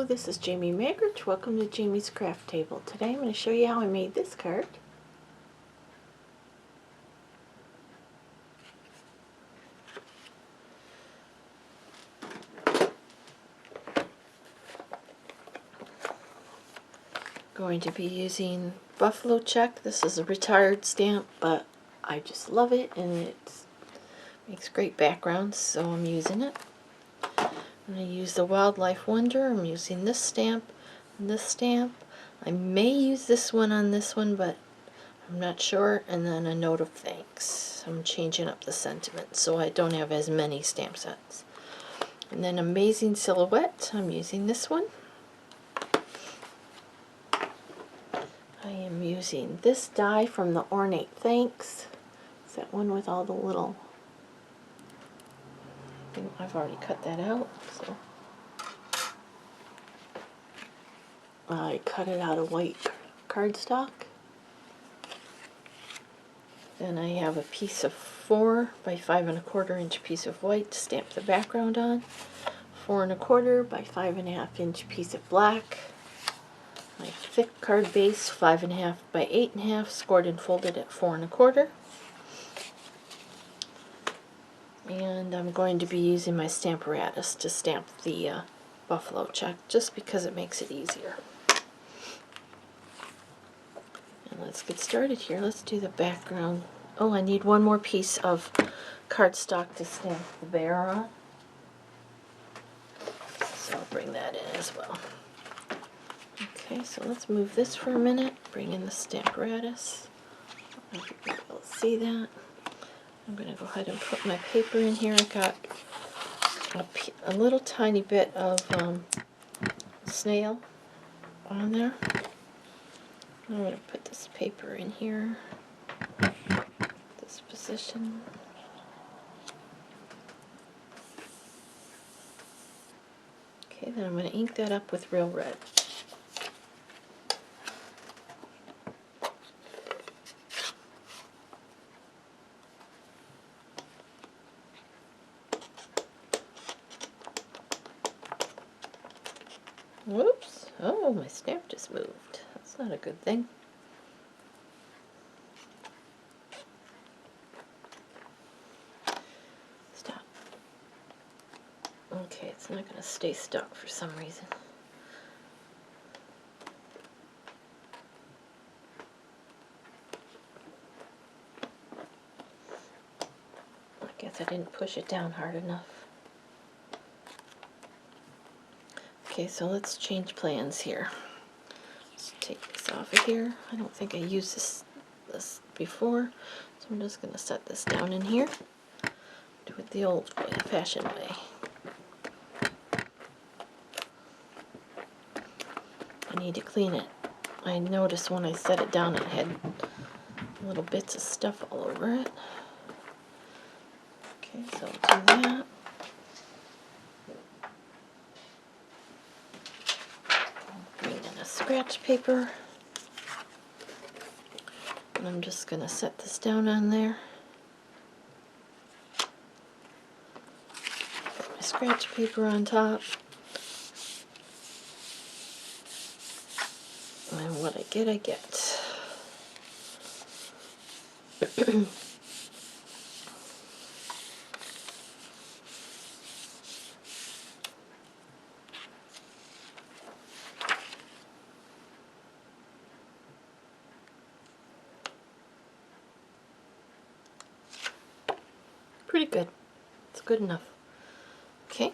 Hello, this is Jamie Maggart. Welcome to Jamie's Craft Table. Today I'm going to show you how I made this card. Going to be using buffalo check. This is a retired stamp, but I just love it and it makes great backgrounds, so I'm using it. I'm going to use the Wildlife Wonder. I'm using this stamp and this stamp. I may use this one on this one, but I'm not sure. And then a note of thanks. I'm changing up the sentiment so I don't have as many stamp sets. And then Amazing Silhouette. I'm using this one. I am using this die from the Ornate Thanks. It's that one with all the little... I've already cut that out, so I cut it out of white cardstock. Then I have a piece of 4 by 5 1/4 inch piece of white to stamp the background on. 4 1/4 by 5 1/2 inch piece of black. My thick card base, 5 1/2 by 8 1/2, scored and folded at 4 1/4. And I'm going to be using my Stamparatus to stamp the buffalo check, just because it makes it easier. And let's get started here. Let's do the background. Oh, I need one more piece of cardstock to stamp the bear on. So I'll bring that in as well. Okay, so let's move this for a minute. Bring in the Stamparatus. I don't know if you'll be able to see that. I'm going to go ahead and put my paper in here. I got a little tiny bit of snail on there. I'm going to put this paper in here, this position. Okay, then I'm going to ink that up with real red. Whoops! Oh, my stamp just moved. That's not a good thing. Stop. Okay, it's not going to stay stuck for some reason. I guess I didn't push it down hard enough. Okay, so let's change plans here. Let's take this off of here. I don't think I used this before, so I'm just going to set this down in here. Do it the old-fashioned way. I need to clean it. I noticed when I set it down it had little bits of stuff all over it. Okay, so I'll do that. Bring in a scratch paper. And I'm just going to set this down on there. Put my scratch paper on top. And what I get, I get. Pretty good. It's good enough. Okay.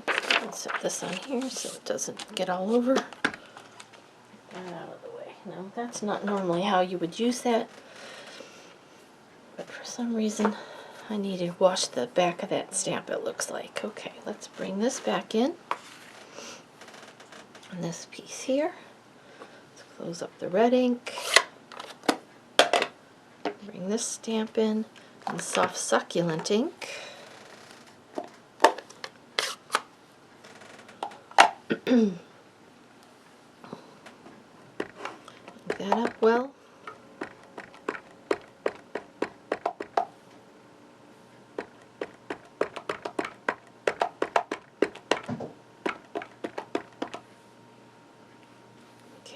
I'll set this on here so it doesn't get all over. Get that out of the way. Now, that's not normally how you would use that, but for some reason I need to wash the back of that stamp, it looks like. Okay, let's bring this back in. And this piece here. Let's close up the red ink. Bring this stamp in. And soft succulent ink. Ink that up well.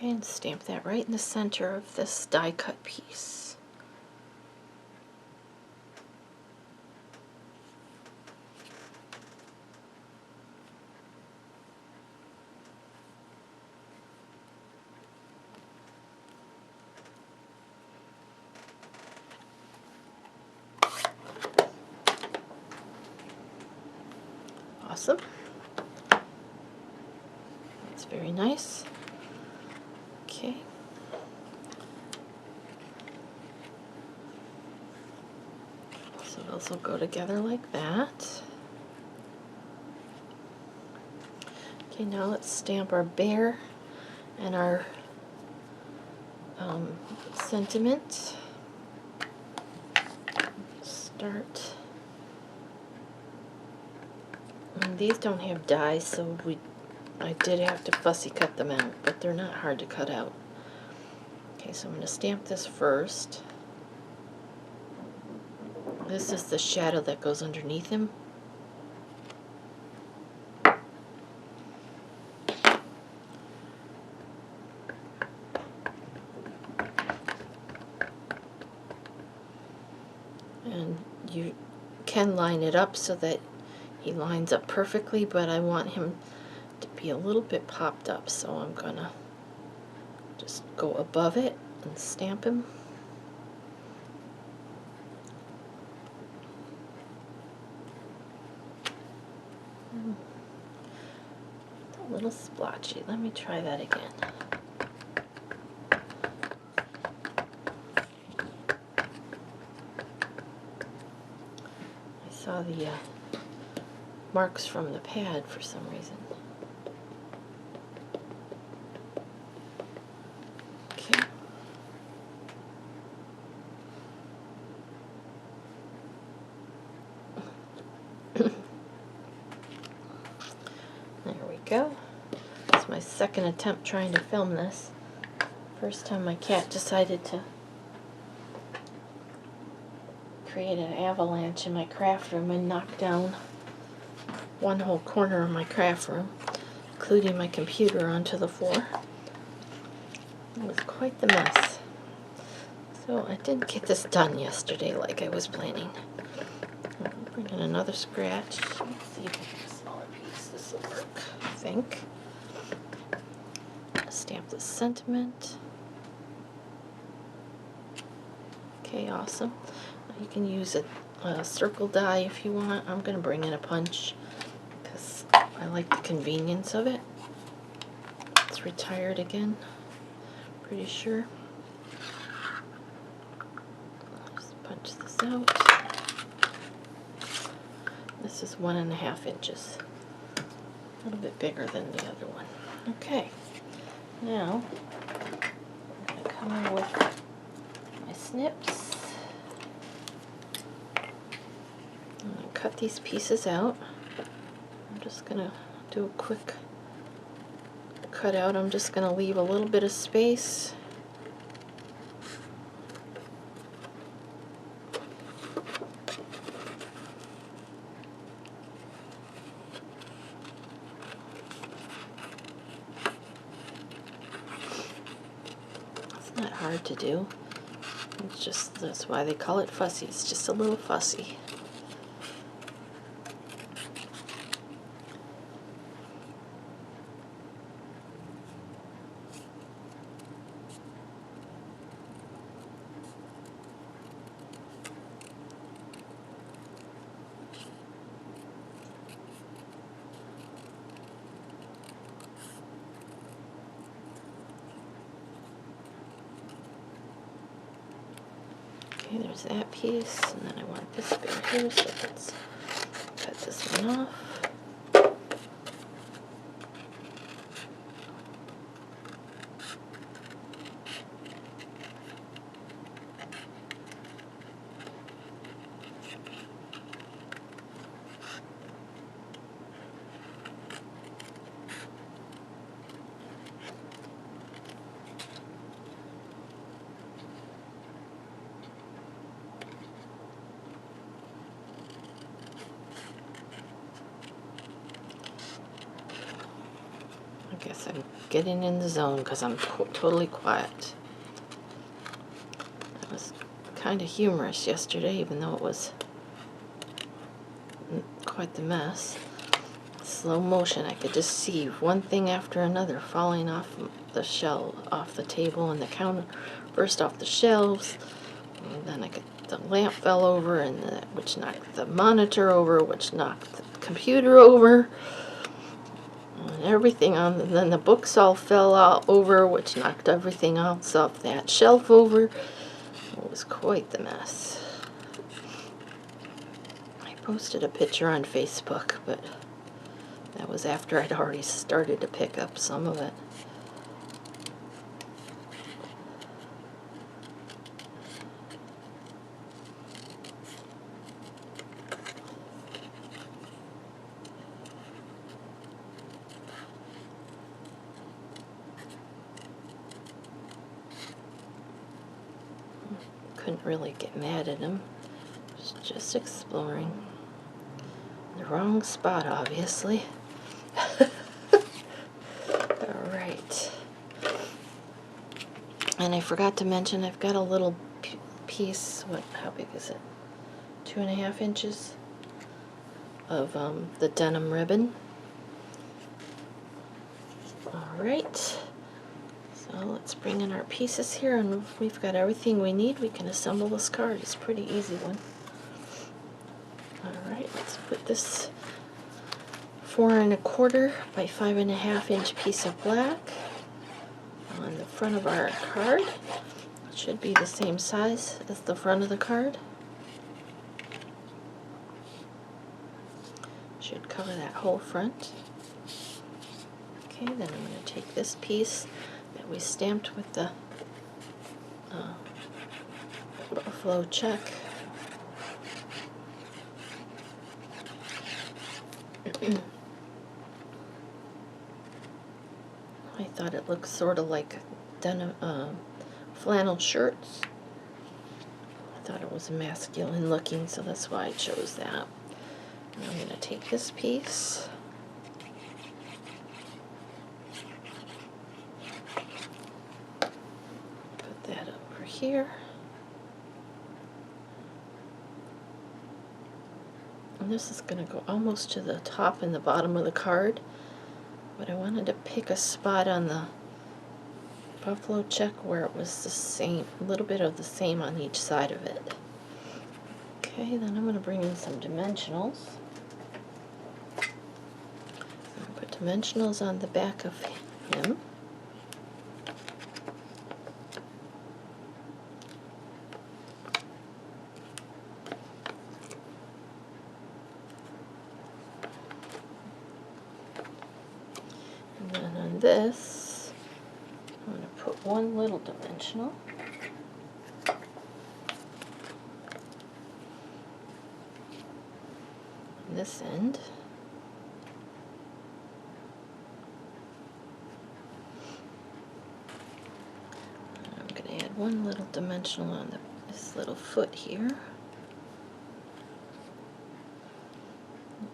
Okay, and stamp that right in the center of this die cut piece. Awesome. That's very nice. Okay. So those will go together like that. Okay, now let's stamp our bear and our sentiment. Start. And these don't have dies, so I did have to fussy cut them out, but they're not hard to cut out. Okay, so I'm going to stamp this first. This is the shadow that goes underneath him. And you can line it up so that he lines up perfectly, but I want him to be a little bit popped up, so I'm gonna just go above it and stamp him. A little splotchy. Let me try that again. I saw the marks from the pad for some reason. Okay. There we go. It's my second attempt trying to film this. First time my cat decided to create an avalanche in my craft room and knock down one whole corner of my craft room, including my computer, onto the floor. It was quite the mess. So I didn't get this done yesterday like I was planning. I'll bring in another scratch. Let's see if I get a smaller piece. This will work, I think. Stamp the sentiment. Okay, awesome. You can use a circle die if you want. I'm going to bring in a punch because I like the convenience of it. It's retired again, pretty sure. Just punch this out. This is 1.5 inches. A little bit bigger than the other one. Okay, now I'm going to come in with my snips. I'm going to cut these pieces out. I'm just going to do a quick cut out. I'm just going to leave a little bit of space. It's not hard to do. It's just, that's why they call it fussy. It's just a little fussy. Okay, there's that piece, and then I want this bit here, so let's cut this one off. guess I'm getting in the zone because I'm totally quiet. It was kind of humorous yesterday, even though it was quite the mess. Slow motion, I could just see one thing after another falling off the shelf, off the table and the counter, first off the shelves, and then the lamp fell over, and which knocked the monitor over, which knocked the computer over, and everything on, and then the books all fell out over, which knocked everything else off that shelf over. It was quite the mess. I posted a picture on Facebook, but that was after I'd already started to pick up some of it. Couldn't really get mad at him. Was just exploring. The wrong spot, obviously. Alright. And I forgot to mention, I've got a little piece, how big is it? 2.5 inches of the denim ribbon. Alright. So let's bring in our pieces here, and if we've got everything we need, we can assemble this card. It's a pretty easy one. Alright, let's put this 4¼ by 5½ inch piece of black on the front of our card. It should be the same size as the front of the card. Should cover that whole front. Okay, then I'm going to take this piece that we stamped with the buffalo check. I thought it looked sort of like denim, flannel shirts. I thought it was masculine looking, so that's why I chose that. And I'm going to take this piece, put that over here, and this is going to go almost to the top and the bottom of the card, but I wanted to pick a spot on the buffalo check where it was the same, a little bit of the same on each side of it. Okay, then I'm going to bring in some dimensionals. Put dimensionals on the back of him. And then on this, I'm going to put one little dimensional. On this end. I'm going to add one little dimensional on this little foot here.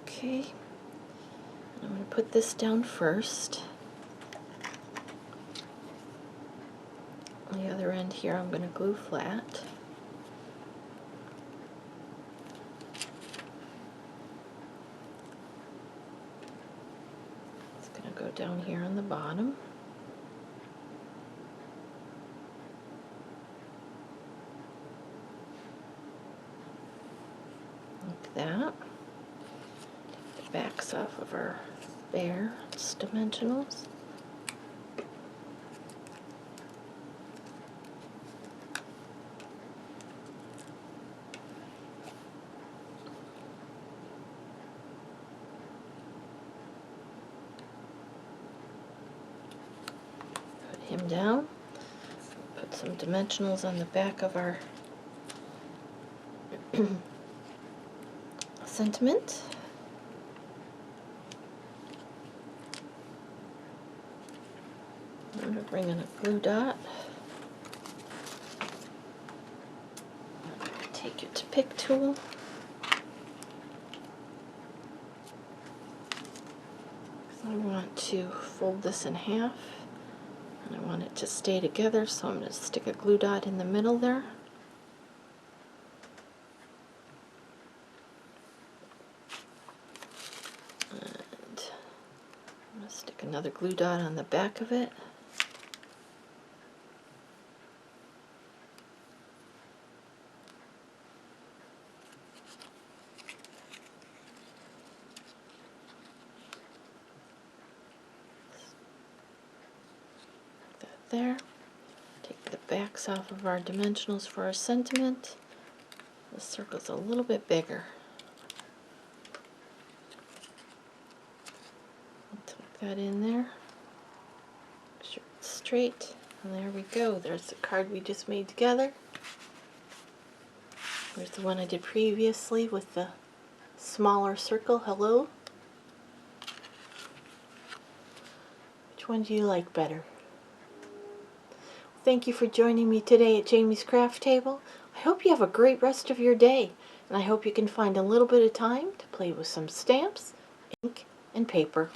Okay. I'm going to put this down first. On the other end here, I'm going to glue flat. It's going to go down here on the bottom. Like that. Take the backs off of our bear dimensionals. Put him down. Put some dimensionals on the back of our sentiment. I'm going to bring in a glue dot. Take your pick tool. I want want to fold this in half, and I want it to stay together, so I'm going to stick a glue dot in the middle there. And I'm going to stick another glue dot on the back of it. There. Take the backs off of our dimensionals for our sentiment. The circle's a little bit bigger. Tuck that in there. Make sure it's straight. And there we go. There's the card we just made together. Here's the one I did previously with the smaller circle. Hello. Which one do you like better? Thank you for joining me today at Jamie's Craft Table. I hope you have a great rest of your day, and I hope you can find a little bit of time to play with some stamps, ink, and paper.